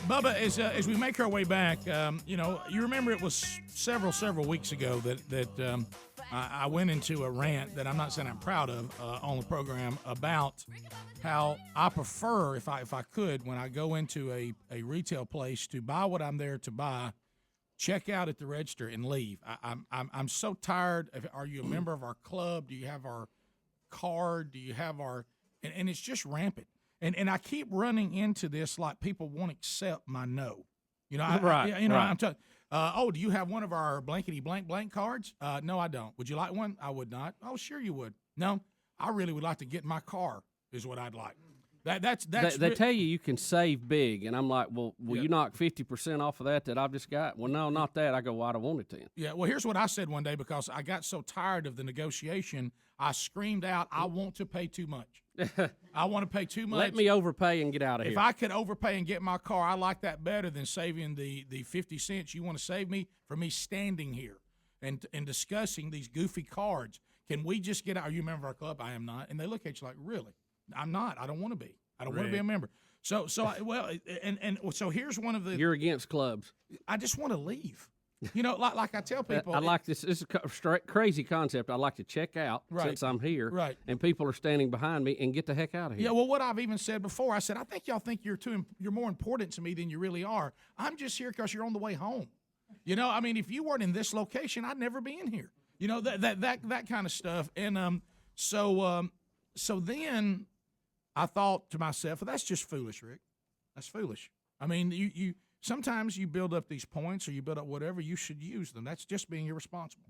Bubba, as we make our way back, you remember it was several weeks ago that I went into a rant that I'm not saying I'm proud of on the program about how I prefer, if I could, when I go into a retail place to buy what I'm there to buy, check out at the register and leave. I'm so tired of. Are you a member of our club? Do you have our card? Do you have our? And it's just rampant. And I keep running into this like people won't accept my no. I'm telling. Do you have one of our blankety blank cards? No, I don't. Would you like one? I would not. Oh, sure you would. No, I really would like to get in my car. Is what I'd like. That's. They tell you can save big, and I'm like, well, will you knock 50% off of that I've just got? Well, no, not that. I go, well, I don't want it then. Yeah. Well, here's what I said one day because I got so tired of the negotiation. I screamed out, I want to pay too much. I want to pay too much. Let me overpay and get out of here. If I could overpay and get my car, I like that better than saving the 50 cents you want to save me for me standing here and discussing these goofy cards. Can we just get out? Are you a member of our club? I am not. And they look at you like, really? I'm not. I don't want to be. I don't want to be a member. So here's one of the. You're against clubs. I just want to leave. Like I tell people. I like this. This is a crazy concept. I like to check out since I'm here. Right. And people are standing behind me and get the heck out of here. Yeah, well, what I've even said before, I said, I think y'all think you're more important to me than you really are. I'm just here because you're on the way home. If you weren't in this location, I'd never be in here. That kind of stuff. And so then I thought to myself, well, that's just foolish, Rick. That's foolish. You sometimes you build up these points or you build up whatever, you should use them. That's just being irresponsible.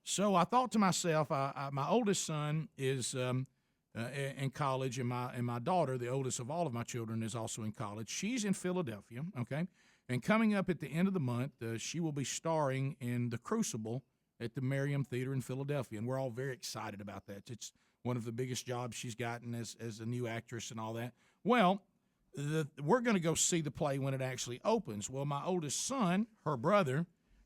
So I thought to myself, my oldest son is in college, and my daughter, the oldest of all of my children, is also in college. She's in Philadelphia, okay? And coming up at the end of the month, she will be starring in The Crucible at the Merriam Theater in Philadelphia, and we're all very excited about that. It's one of the biggest jobs she's gotten as a new actress and all that. Well, we're going to go see the play when it actually opens. Well, my oldest son, her brother,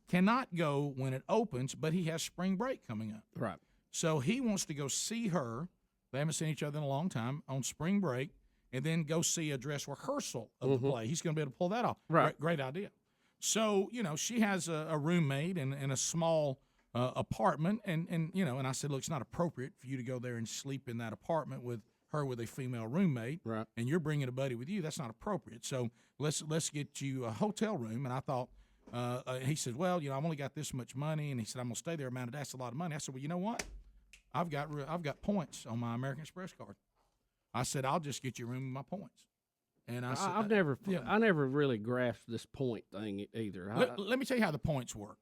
cannot go when it opens, but he has spring break coming up. Right. So he wants to go see her. They haven't seen each other in a long time on spring break, and then go see a dress rehearsal of the play. He's going to be able to pull that off. Right. Great idea. So, she has a roommate and a small apartment, and I said, look, it's not appropriate for you to go there and sleep in that apartment with her with a female roommate, right? And you're bringing a buddy with you. That's not appropriate. So let's get you a hotel room. And I thought, he said, well, I've only got this much money, and he said I'm gonna stay there. Man, that's a lot of money. I said, well, you know what? I've got points on my American Express card. I said I'll just get you a room with my points. And I said, I never really grasped this point thing either. Let me tell you how the points work.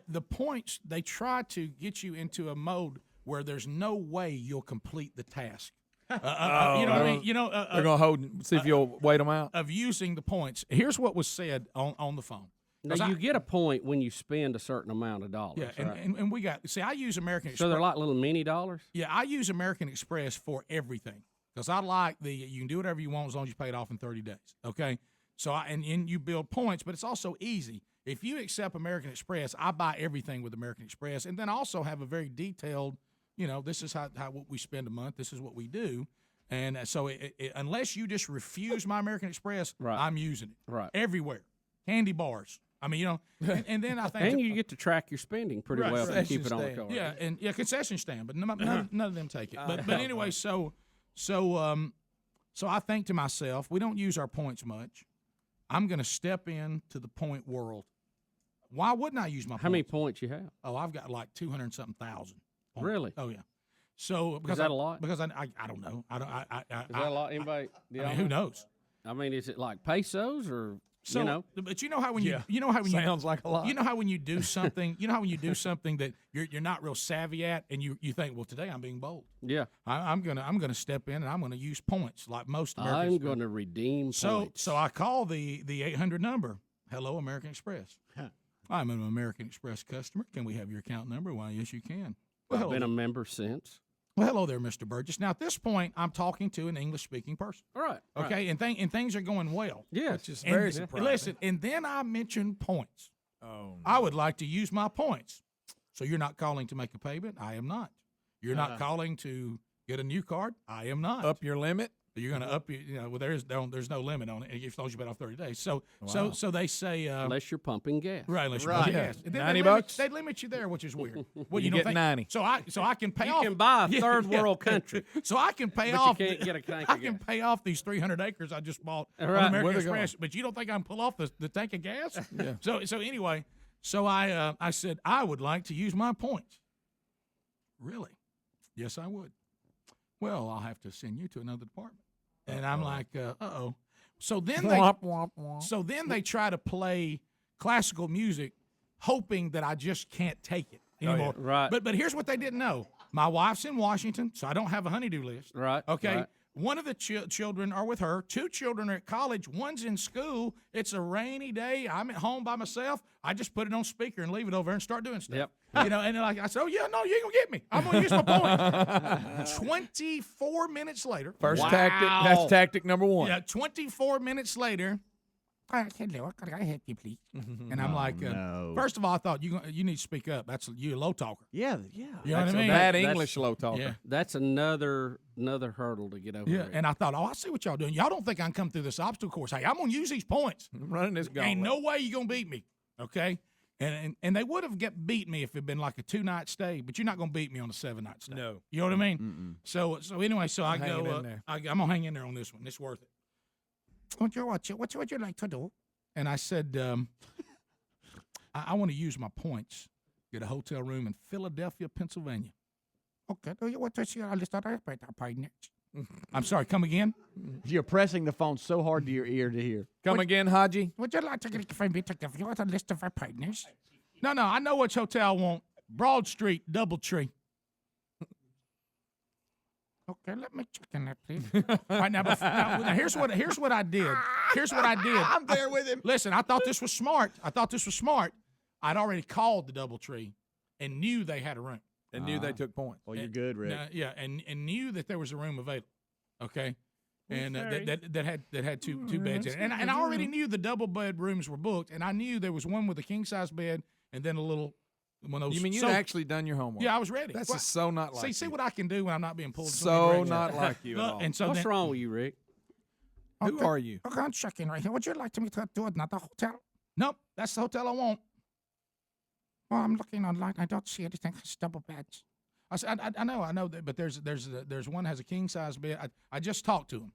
The points, they try to get you into a mode where there's no way you'll complete the task. What I mean? They're going to hold and see if you'll wait them out. Of using the points. Here's what was said on the phone. Now, you get a point when you spend a certain amount of dollars. Yeah, right? and we got, I use American Express. So they're like little mini dollars? Yeah, I use American Express for everything because I like you can do whatever you want as long as you pay it off in 30 days, okay? So, and you build points, but it's also easy. If you accept American Express, I buy everything with American Express, and then I also have a very detailed, this is how what we spend a month, this is what we do. And so unless you just refuse my American Express, right. I'm using it. Right. Everywhere. Candy bars. And then I think. And you get to track your spending pretty well if you keep it on the card. Yeah, concession stand, but none of them take it. But anyway, so I think to myself, we don't use our points much. I'm going to step into the point world. Why wouldn't I use my points? How many points you have? Oh, I've got like 200-something thousand. Really? Oh, yeah. So is that a lot? Because I don't know. Is that a lot? Anybody? Who knows? I mean, is it like pesos or But you know how when sounds like a lot. You know how when you do something, that you're not real savvy at, and you think, well, today I'm being bold. Yeah. I'm gonna step in and I'm gonna use points like most Americans. I'm gonna redeem points. So I call the 800 number. Hello, American Express. I'm an American Express customer. Can we have your account number? Why, yes, you can. Well, I've been a member since. Well, hello there, Mr. Burgess. Now, at this point, I'm talking to an English-speaking person. All right. Okay, right. And things are going well. Yeah. Which is very surprising. Listen, and then I mentioned points. Oh, no. I would like to use my points. So you're not calling to make a payment? I am not. You're not calling to get a new card? I am not. Up your limit? You're going to up well, there's no limit on it. As long as you bet off 30 days. So they say unless you're pumping gas. right, unless you're pumping gas. And then $90. They limit you there, which is weird. Well, You don't get think, 90. So I can pay You off. can buy a third world country. So I can pay But off. you can't get a tank I of can gas. pay off these 300 acres I just bought on Right. American Where they Express. But you don't think I can pull off the tank of gas? Yeah. So anyway, I said I would like to use my points. Really? Yes, I would. Well, I'll have to send you to another department. And I'm like, uh-oh. So then they try to play classical music, hoping that I just can't take it anymore. yeah. Right. But here's what they didn't know. My wife's in Washington, so I don't have a honeydew list. Right. Okay. Right. One of the children are with her. 2 children are at college. One's in school. It's a rainy day. I'm at home by myself. I just put it on speaker and leave it over there and start doing stuff. Yep. And I said, oh, yeah, no, you ain't going to get me. I'm going to use my points. 24 minutes later. First Wow. tactic. That's tactic number 1. Yeah, 24 minutes later. Hello, can I help you, please? And I'm like, no. first of all, I thought you need to speak up. You're a low talker. Yeah. You know That's what I a mean? bad That's- English low talker. Yeah. That's another hurdle to get over. Yeah, there. and I thought, I see what y'all doing. Y'all don't think I can come through this obstacle course. Hey, I'm going to use these points. I'm running this gauntlet. Ain't no way you're going to beat me, okay? And they would have beat me if it'd been like a 2-night stay, but you're not going to beat me on a 7-night stay. No. You know what I mean? So anyway, I Hanging go, in there. I'm going to hang in there on this one. It's worth it. What would you like to do? And I said, I want to use my points, get a hotel room in Philadelphia, Pennsylvania. Okay. Do you want to see our list of our partners? I'm sorry, come again? You're pressing the phone so hard to your ear to hear. Come again, Haji? Would you like to get for me to give you a list of our partners? No, I know which hotel I want. Broad Street, Doubletree. Okay, let me check in that, please. Right now, now, here's what I did. Here's what I did. I'm there with him. Listen, I thought this was smart. I'd already called the Doubletree and knew they had a room. And knew they took points. Well, you're good, Rick. Yeah, and knew that there was a room available. Okay, and that had two beds in it. And I already knew the double bed rooms were booked, and I knew there was one with a king size bed and then a little one of those. You mean you'd actually done your homework? Yeah, I was ready. That's just so not like see you. what I can do when I'm not being pulled. So not like you at all. And so What's wrong with you, Rick? Who are you? Okay, I'm checking right here. Would you like me to do another hotel? Nope, that's the hotel I want. Well, I'm looking online. I don't see anything that's double beds. I said, I know, but there's one has a king size bed. I just talked to him.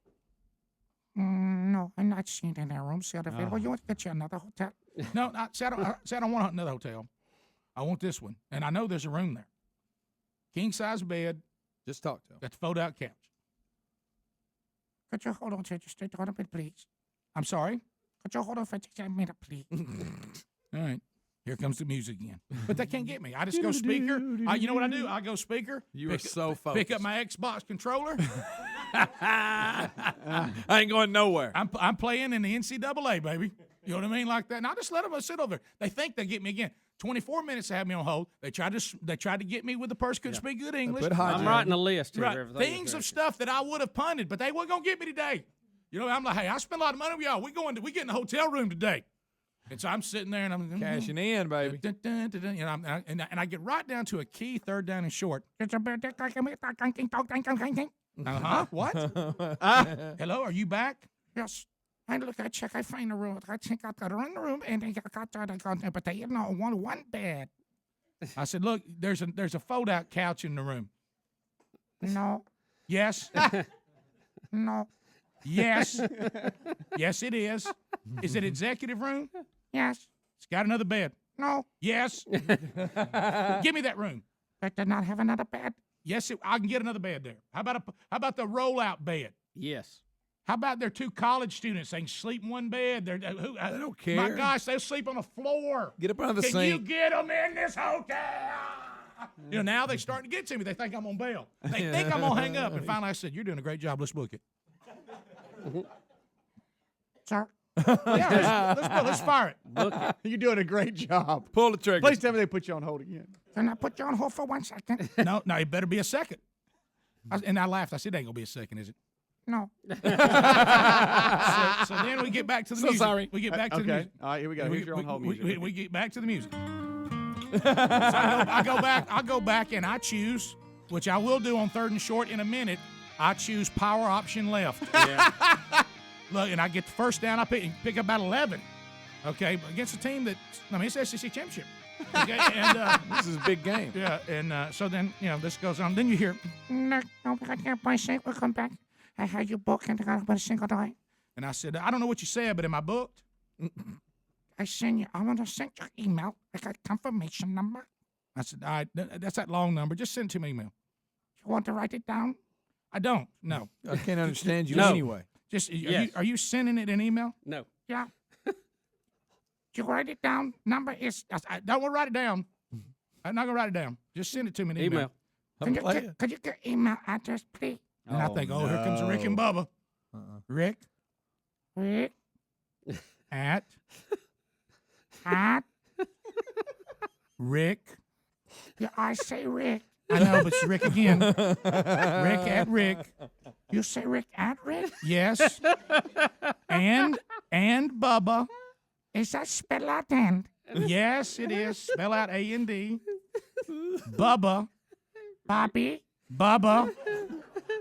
No, I'm not seeing any rooms available. Well, you want to get you another hotel? No, I don't want another hotel. I want this one, and I know there's a room there. King size bed. Just talk to him. Got the fold out couch. Could you hold on to just a minute, please? I'm sorry. Could you hold on for just a minute, please? All right. Here comes the music again. But they can't get me. I just go speaker. You know what I do? I go speaker. You are so focused. Pick up my Xbox controller. I ain't going nowhere. I'm playing in the NCAA, baby. You know what I mean? Like that. And I just let them sit over there. They think they get me again. 24 minutes they have me on hold. They tried to get me with the person couldn't speak good English. Put Haji I'm on. writing a list here. Right. Of everything Things that's of stuff that I would have punted, but they weren't gonna get me today. You know, I'm like, hey, I spent a lot of money with y'all. We getting a hotel room today. And so I'm sitting there and I'm Cashing in, baby. You know, and I get right down to a key, third down and short. What? Hello, are you back? Yes. I look, I check, I find a room. I think I got a room, and I got there, but they want one bed. I said, look, there's a fold out couch in the room. No. Yes. No. Yes. Yes, it is. Is it executive room? Yes. It's got another bed. No. Yes. Give me that room. But did not have another bed? Yes, I can get another bed there. How about the rollout bed? Yes. How about their 2 college students? They can sleep in one bed. They don't care. My gosh, they'll sleep on the floor. Get up under the Can sink. you get them in this hotel? You know, now they're starting to get to me. They think I'm on bail. They think I'm going to hang up. And finally I said, you're doing a great job. Let's book it. Sir? Yeah, let's fire it. You're doing a great job. Pull the trigger. Please tell me they put you on hold again. Can I put you on hold for 1 second? No, it better be a second. And I laughed. I said, it ain't going to be a second, is it? No. so then we get back to the music. sorry. We get back to the music. All right, here we go. Here's your on hold music. We get back to the music. So I go back and I choose, which I will do on third and short in a minute, I choose power option left. Yeah. Look, and I get the first down. I pick up about 11. Okay, against a team that, I mean, it's SEC championship. Okay, and This is a big game. yeah, and so then this goes on. Then you hear, "No, I can't play single. We'll come back. I had you booked and I got to play single tonight." And I said, "I don't know what you said, but am I booked?" I want to send you an email. I got confirmation number. I said, "All right, that's that long number. Just send it to me email." You want to write it down? I don't. No. I can't understand you No. anyway. Just Yes. are you sending it in email? No. Yeah. You write it down. Number is. I don't want to write it down. I'm not gonna write it down. Just send it to me in email. Could you get email address, please? And I think, here comes Rick and Bubba. Rick at Rick. Yeah, I say Rick. I know, but it's Rick again. Rick at Rick. You say Rick at Rick? Yes. And Bubba. Is that spell out and? Yes, it is. Spell out A-N-D. Bubba. Bobby. Bubba.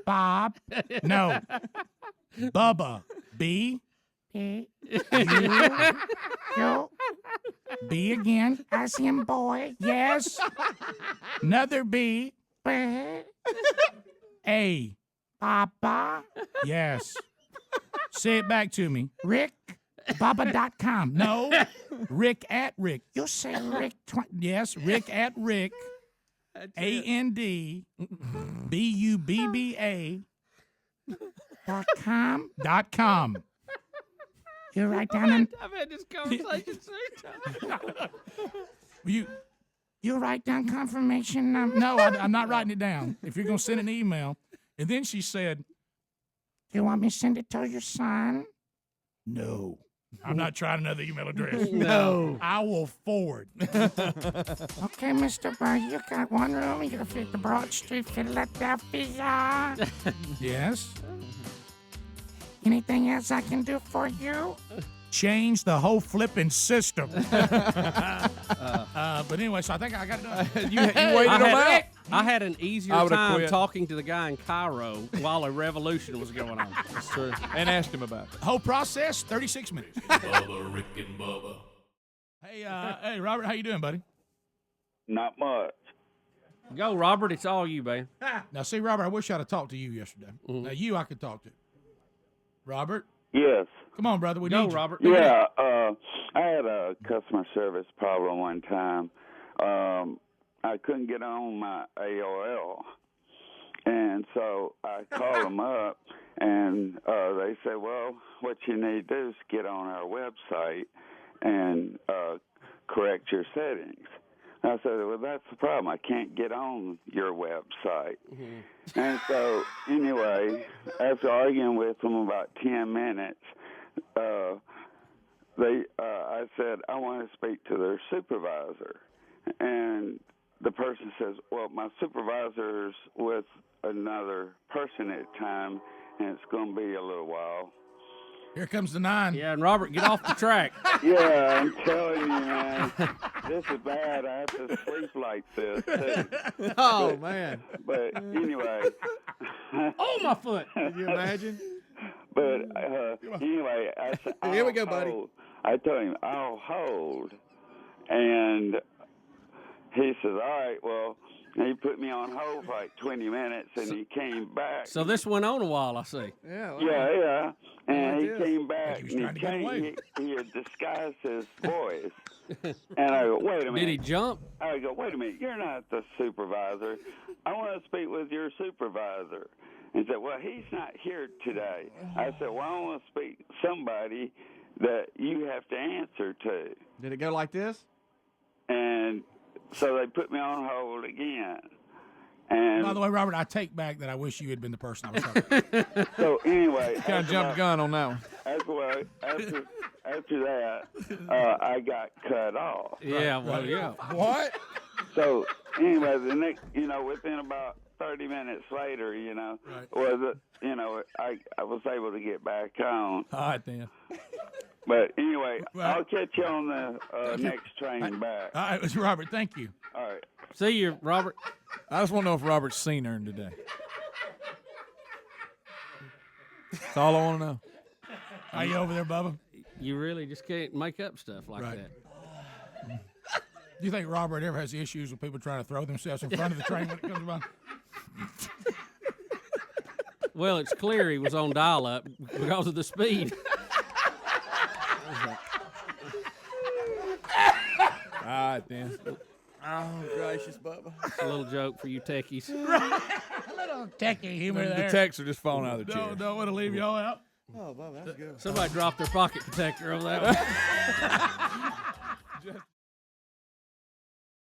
Bob. No. Bubba. B. B. You. B again. As in boy. Yes. Another B. B. A. Papa. Yes. Say it back to me. Rick. Bubba.com. No. Rick at Rick. You say Rick. Yes. Rick at Rick. A-N-D. B-U-B-B-A. .com. You write down and I've had this conversation 3 times. you write down confirmation number. No, I'm not writing it down. If you're gonna send an email, and then she said, "Do you want me to send it to your son?" No, I'm not trying another email address. No. I will forward. Okay, Mr. Burgess, you got one room. You can fit the Broad Street, Philadelphia. Yes. Anything else I can do for you? Change the whole flipping system. But anyway, so I think I got it done. You waited on that. I had an easier I would've time quit. talking to the guy in Cairo while a revolution was going on. That's true. And asked him about it. Whole process, 36 minutes. Bubba, Rick and Bubba. Hey, Robert, how you doing, buddy? Not much. Go, Robert. It's all you, man. Now, see, Robert, I wish I'd have talked to you yesterday. Now, you I could talk to. Robert, Yes. come on, brother. We Go, need you. Robert. Yeah. I had a customer service problem one time. I couldn't get on my AOL, and so I called them up, and they said, "Well, what you need to do is get on our website and correct your settings." I said, "Well, that's the problem. I can't get on your website." And so, anyway, after arguing with them about 10 minutes, I said, "I want to speak to their supervisor." And the person says, "Well, my supervisor's with another person at the time, and it's going to be a little while." Here comes the 9. Yeah, and Robert, get off the track. Yeah, I'm telling you, man, this is bad. I have to sleep like this, too. Oh, man. But anyway, Oh, my foot. Can you imagine? but anyway, I said, Here we go, "I'll buddy." hold." I told him, "I'll hold." And he says, "All right, well," and he put me on hold for like 20 minutes, and he came back. So this went on a while, I see. Yeah. Yeah. And he Like came back, He was and trying to get away. he had disguised his voice. And I go, "Wait a minute." Did he jump? I go, "Wait a minute, you're not the supervisor. I want to speak with your supervisor." And he said, "Well, he's not here today." I said, "Well, I want to speak to somebody that you have to answer to." Did it go like this? And so they put me on hold again. And By the way, Robert, I take back that I wish you had been the person I was talking to. so anyway, Kind of jumped the gun on that one. after that, I got cut off. Yeah, well, yeah. What? So anyway, the next, within about 30 minutes later, I was able to get back on. All right, then. But anyway, Right. I'll catch you on the next train back. All right, Robert, thank you. All right. See you, Robert. I just want to know if Robert's seen her today. That's all I want to know. Are you over there, Bubba? You really just can't make up stuff like Right. that. Do you think Robert ever has issues with people trying to throw themselves in front of the train when it comes by? Well, it's clear he was on dial-up because of the speed. All right, then. Oh, gracious, Bubba. It's a little joke for you techies. Techie humor The there. techs are just falling out of the chair. Don't want to leave y'all out. Oh, Bubba, that's good. Somebody dropped their pocket protector over that one.